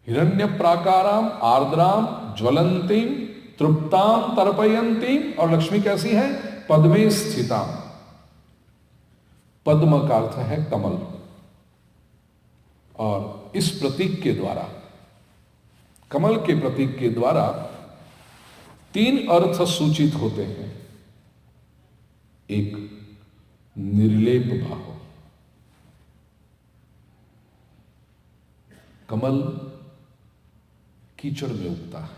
हिरण्य प्राकाराम आर्द्राम ज्वलंतीम तृप्ताम तर्पयंतीम। और लक्ष्मी कैसी है? पद्मे स्थिताम। पद्म का अर्थ है कमल। और इस प्रतीक के द्वारा, कमल के प्रतीक के द्वारा 3 अर्थ सूचित होते हैं। एक, निर्लेप भाव। कमल कीचड़ में उगता है,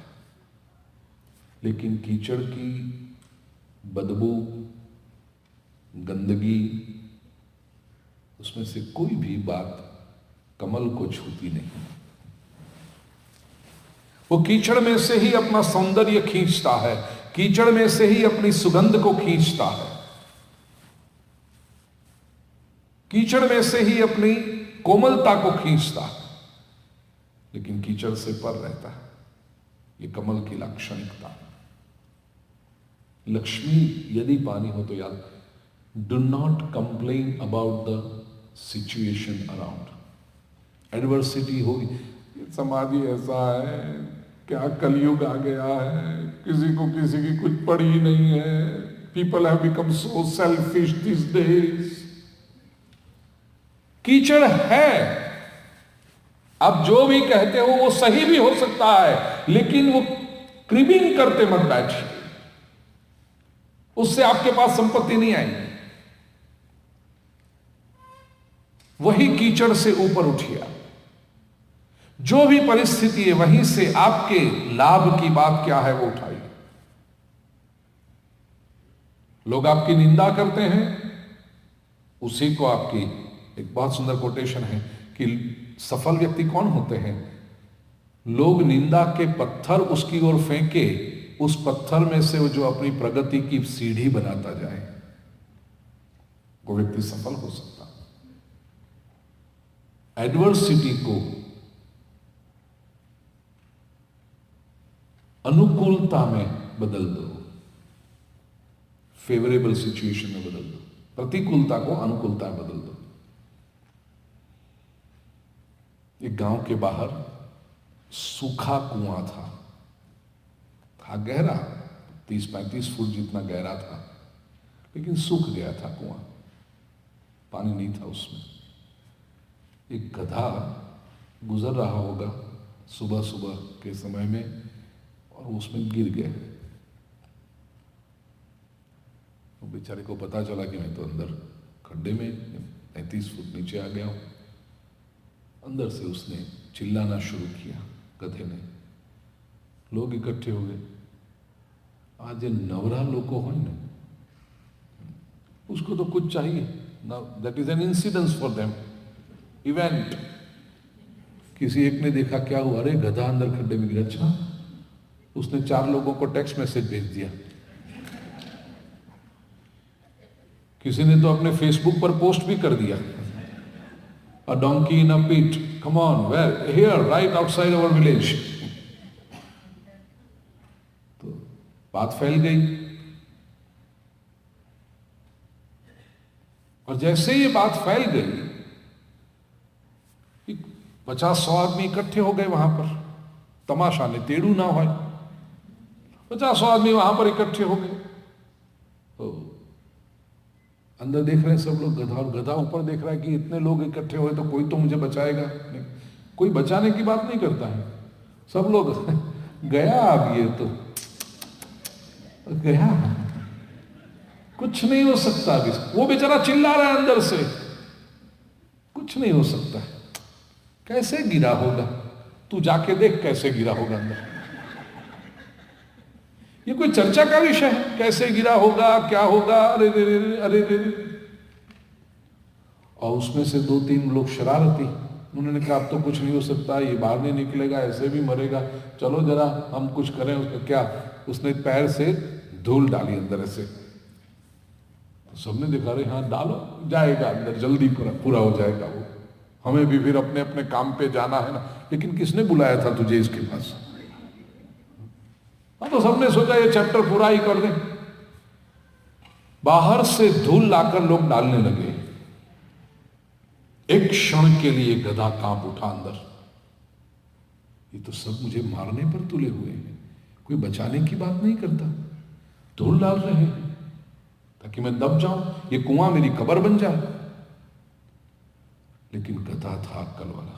लेकिन कीचड़ की बदबू, गंदगी, उसमें से कोई भी बात कमल को छूती नहीं। वो कीचड़ में से ही अपना सौंदर्य खींचता है, कीचड़ में से ही अपनी सुगंध को खींचता है, कीचड़ में से ही अपनी कोमलता को खींचता है, लेकिन कीचड़ से पर रहता है। ये कमल की लाक्षणिकता। लक्ष्मी यदि पानी हो तो याद, do not complain about the situation around. Adversity होगी, समाज ही ऐसा है, क्या कलयुग आ गया है, किसी को किसी की कुछ पड़ी नहीं है, people have become so selfish this days. कीचड़ है, आप जो भी कहते हो वो सही भी हो सकता है, लेकिन वो क्रिबिंग करते मत बैठिए, उससे आपके पास संपत्ति नहीं आएगी। वही कीचड़ से ऊपर उठिए। जो भी परिस्थिति है वहीं से आपके लाभ की बात क्या है वो उठाइए। लोग आपकी निंदा करते हैं, उसी को आपकी एक बहुत सुंदर कोटेशन है कि सफल व्यक्ति कौन होते हैं? लोग निंदा के पत्थर उसकी ओर फेंके, उस पत्थर में से वो जो अपनी प्रगति की सीढ़ी बनाता जाए, वो व्यक्ति सफल हो सकता। एडवर्सिटी को अनुकूलता में बदल दो, फेवरेबल सिचुएशन में बदल दो, प्रतिकूलता को अनुकूलता में बदल दो। एक गांव के बाहर सूखा कुआं था गहरा, 30-35 फुट जितना गहरा था, लेकिन सूख गया था कुआं, पानी नहीं था उसमें। एक गधा गुजर रहा होगा सुबह सुबह के समय में और उसमें गिर गया। वो बेचारे को पता चला कि मैं तो अंदर खड्डे में 35 फुट नीचे आ गया हूं। अंदर से उसने चिल्लाना शुरू किया गधे ने। लोग इकट्ठे हो गए। आज नवरा लोग हो ना, उसको तो कुछ चाहिए ना, that is an incidence for them, event. किसी एक ने देखा क्या हुआ, अरे गधा अंदर खड्डे में गिरा। अच्छा, उसने 4 लोगों को टेक्स्ट मैसेज भेज दिया। किसी ने तो अपने फेसबुक पर पोस्ट भी कर दिया, a donkey in a pit, come on, where, here, right outside our village. तो बात फैल गई, और जैसे ये बात फैल गई, 50-100 आदमी इकट्ठे हो गए वहां पर, तमाशा ने तेड़ू ना हो। 50-100 आदमी वहां पर इकट्ठे हो गए। तो अंदर देख रहे हैं सब लोग गधा, और गधा ऊपर देख रहा है कि इतने लोग इकट्ठे हुए तो कोई तो मुझे बचाएगा। नहीं, कोई बचाने की बात नहीं करता है, सब लोग गया, अब ये तो गया, कुछ नहीं हो सकता। अभी वो बेचारा चिल्ला रहा है अंदर से, कुछ नहीं हो सकता। कैसे गिरा होगा, तू जाके देख कैसे गिरा होगा अंदर। ये कोई चर्चा का विषय है, कैसे गिरा होगा, क्या होगा, अरे रे रे, अरे रे रे। और उसमें से 2-3 लोग शरारती, उन्होंने कहा अब तो कुछ नहीं हो सकता, ये बाहर नहीं निकलेगा, ऐसे भी मरेगा, चलो जरा हम कुछ करें। उसका क्या, उसने पैर से धूल डाली अंदर ऐसे, तो सबने देखा, रहे हाँ डालो, जाएगा अंदर, जल्दी पूरा हो जाएगा वो, हमें भी फिर अपने अपने काम पे जाना है ना। लेकिन किसने बुलाया था तुझे इसके पास? हाँ, तो सबने सोचा ये चैप्टर पूरा ही कर दें। बाहर से धूल लाकर लोग डालने लगे। एक क्षण के लिए गधा कांप उठा अंदर, ये तो सब मुझे मारने पर तुले हुए हैं, कोई बचाने की बात नहीं करता, धूल डाल रहे हैं ताकि मैं दब जाऊं, ये कुआं मेरी कब्र बन जाए। लेकिन गधा था अक्कल वाला,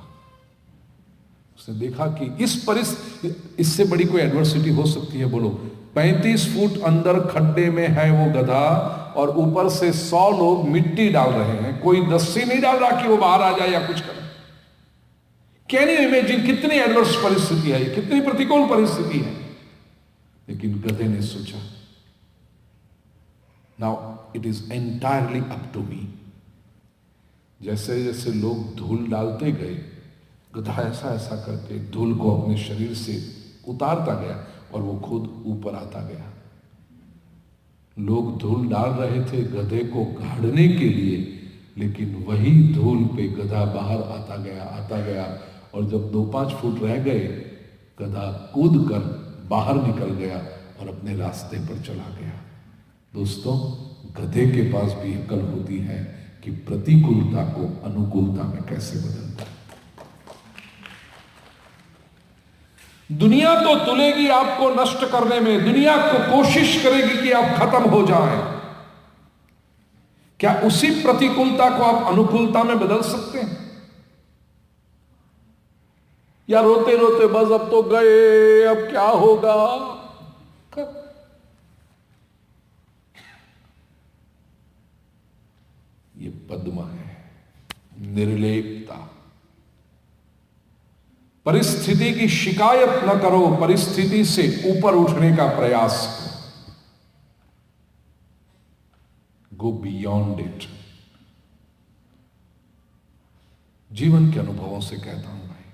उसने देखा कि इससे बड़ी कोई एडवर्सिटी हो सकती है, बोलो। 35 फुट अंदर खड्डे में है वो गधा, और ऊपर से 100 लोग मिट्टी डाल रहे हैं, कोई रस्सी नहीं डाल रहा कि वो बाहर आ जाए या कुछ करे। कैन यू इमेजिन कितनी एडवर्स परिस्थिति है, कितनी प्रतिकूल परिस्थिति है। लेकिन गधे ने सोचा, now it is entirely up to me. जैसे जैसे लोग धूल डालते गए, गधा ऐसा ऐसा करके धूल को अपने शरीर से उतारता गया और वो खुद ऊपर आता गया। लोग धूल डाल रहे थे गधे को गाड़ने के लिए, लेकिन वही धूल पे गधा बाहर आता गया, और जब 2-5 फुट रह गए, गधा कूद कर बाहर निकल गया और अपने रास्ते पर चला गया। दोस्तों, गधे के पास भी अक्ल होती है कि प्रतिकूलता को अनुकूलता में कैसे बदलता। दुनिया तो तुलेगी आपको नष्ट करने में, दुनिया को कोशिश करेगी कि आप खत्म हो जाएं। क्या उसी प्रतिकूलता को आप अनुकूलता में बदल सकते हैं? या रोते रोते बस अब तो गए, अब क्या होगा? ये पद्म है, निर्लेपता। परिस्थिति की शिकायत न करो, परिस्थिति से ऊपर उठने का प्रयास करो। Go beyond it. जीवन के अनुभवों से कहता हूं भाई,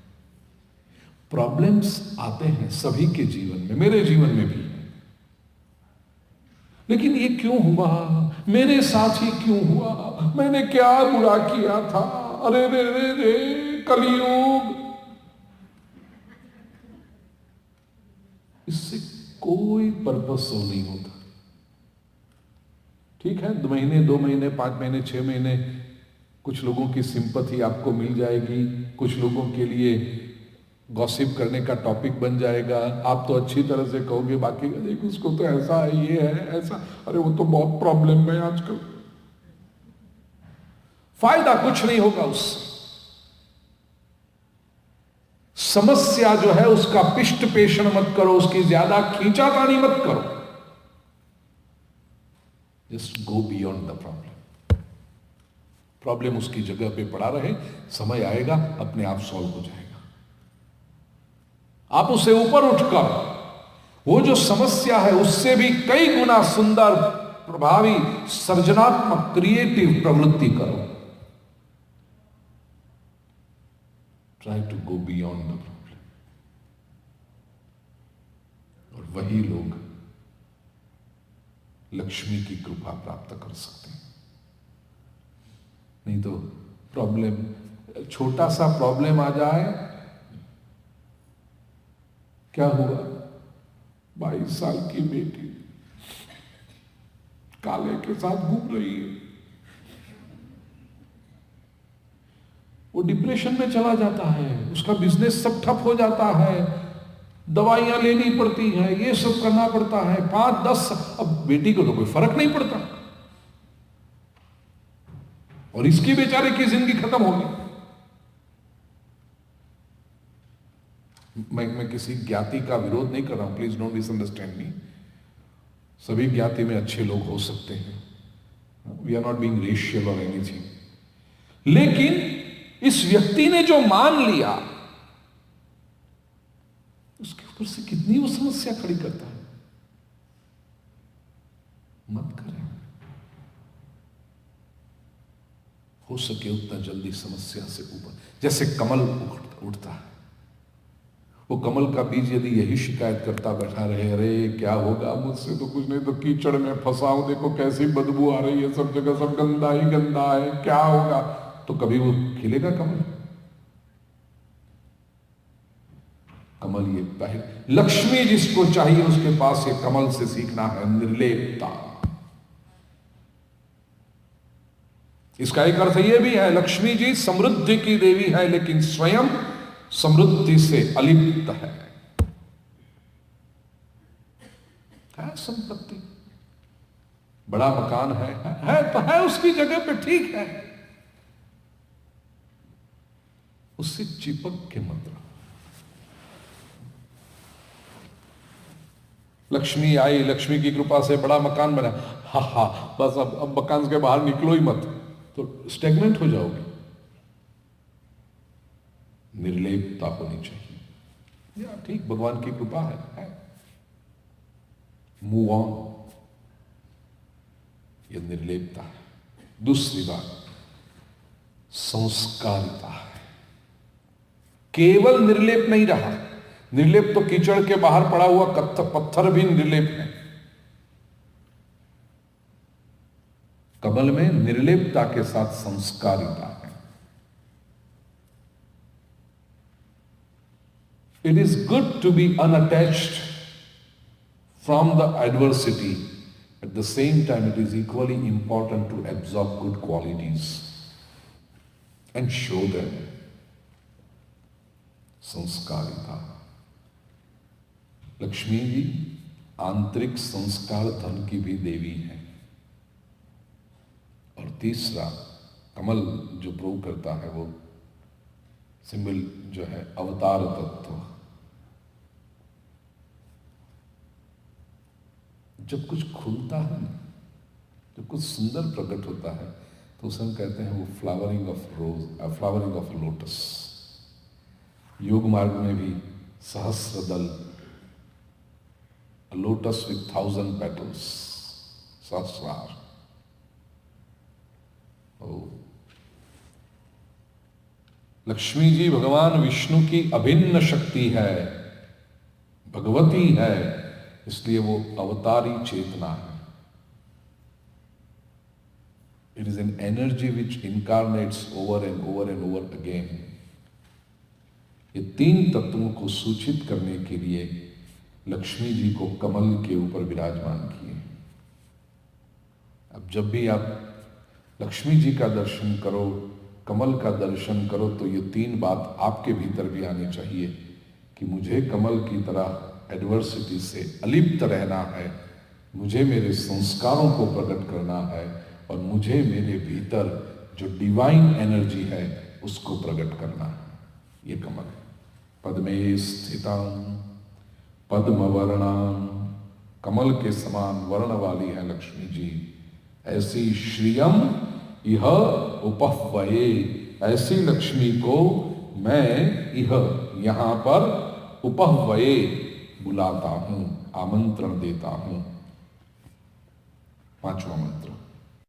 प्रॉब्लम्स आते हैं सभी के जीवन में, मेरे जीवन में भी। लेकिन ये क्यों हुआ, मेरे साथ ही क्यों हुआ, मैंने क्या बुरा किया था, अरे रे रे रे, कलयुग। इससे कोई पर्पस सो नहीं होता। ठीक है, 2 महीने 2 महीने 5 महीने 6 महीने कुछ लोगों की सिंपैथी आपको मिल जाएगी, कुछ लोगों के लिए गॉसिप करने का टॉपिक बन जाएगा, आप तो अच्छी तरह से कहोगे, बाकी देखो उसको तो ऐसा है, ये है ऐसा, अरे वो तो बहुत प्रॉब्लम में आजकल। फायदा कुछ नहीं होगा उससे। समस्या जो है उसका पिष्ट पेषण मत करो, उसकी ज्यादा खींचातानी मत करो। Just go beyond the problem. Problem उसकी जगह पे पड़ा रहे, समय आएगा अपने आप सॉल्व हो जाएगा। आप उसे ऊपर उठकर वो जो समस्या है उससे भी कई गुना सुंदर, प्रभावी, सृजनात्मक, क्रिएटिव प्रवृत्ति करो। Try to go beyond the problem. और वही लोग लक्ष्मी की कृपा प्राप्त कर सकते हैं। नहीं तो प्रॉब्लम, छोटा सा प्रॉब्लम आ जाए, क्या हुआ, 22 साल की बेटी काले के साथ घूम रही है, वो डिप्रेशन में चला जाता है, उसका बिजनेस सब ठप हो जाता है, दवाइयां लेनी पड़ती है, ये सब करना पड़ता है, 5-10। अब बेटी को तो कोई फर्क नहीं पड़ता और इसकी बेचारे की जिंदगी खत्म होगी। मैं किसी ज्ञाति का विरोध नहीं कर रहा हूं, प्लीज डोंट मिसअंडरस्टैंड मी। सभी ज्ञाति में अच्छे लोग हो सकते हैं, we are not being racial और एनीथिंग। लेकिन इस व्यक्ति ने जो मान लिया, उसके ऊपर से कितनी वो समस्या खड़ी करता है। मत करें, हो सके उतना जल्दी समस्या से ऊपर। जैसे कमल उठता है, वो कमल का बीज यदि यही शिकायत करता बैठा रहे, अरे क्या होगा मुझसे तो कुछ नहीं, तो कीचड़ में फंसा हूं, देखो कैसी बदबू आ रही है, सब जगह सब गंदा ही गंदा है, क्या होगा, तो कभी वो खिलेगा कमल? कमल ये पहले, लक्ष्मी जिसको चाहिए उसके पास ये कमल से सीखना है, निर्लेपता। इसका एक अर्थ ये भी है, लक्ष्मी जी समृद्धि की देवी है, लेकिन स्वयं समृद्धि से अलिप्त है संपत्ति, बड़ा मकान है तो है उसकी जगह पे, ठीक है, उससे चिपक के मत रहो। लक्ष्मी आई, लक्ष्मी की कृपा से बड़ा मकान बना, हा हा बस अब मकान के बाहर निकलो ही मत, तो स्टेगनेंट हो जाओगे। निर्लेपता होनी चाहिए, या ठीक भगवान की कृपा है। मूव ऑन, यह निर्लेपता है। दूसरी बात संस्कारिता है। केवल निर्लेप नहीं रहा, निर्लेप तो कीचड़ के बाहर पड़ा हुआ पत्थर भी निर्लेप है। कमल में निर्लेपता के साथ संस्कारिता है। It is good to be unattached from the adversity. At the same time, it is equally important to absorb good qualities and show them. संस्कारिता। लक्ष्मी जी आंतरिक संस्कार धन की भी देवी है। और तीसरा कमल जो प्रूव करता है वो सिंबल जो है अवतार तत्व। जब कुछ खुलता है ना, जब कुछ सुंदर प्रकट होता है तो उसे हम कहते हैं वो flowering of rose, flowering of lotus. योग मार्ग में भी सहस्र दल, lotus with 1000 petals, सहस्रार। Lakshmi ji भगवान विष्णु की अभिन्न शक्ति है, भगवती है, इसलिए वो अवतारी चेतना है। It is an energy which incarnate's over and over and over again. ये तीन तत्वों को सूचित करने के लिए लक्ष्मी जी को कमल के ऊपर विराजमान किए। अब जब भी आप लक्ष्मी जी का दर्शन करो, कमल का दर्शन करो, तो ये तीन बात आपके भीतर भी आनी चाहिए कि मुझे कमल की तरह एडवर्सिटी से अलिप्त रहना है, मुझे मेरे संस्कारों को प्रकट करना है, और मुझे मेरे भीतर जो डिवाइन एनर्जी है उसको प्रकट करना है। ये कमल है। पद्मे स्थितां पद्मवर्णां, कमल के समान वर्ण वाली है लक्ष्मी जी। ऐसी श्रियम इह उपह्वये, ऐसी लक्ष्मी को मैं इह यहां पर उपह्वये बुलाता हूं, आमंत्रण देता हूं। पांचवा मंत्र।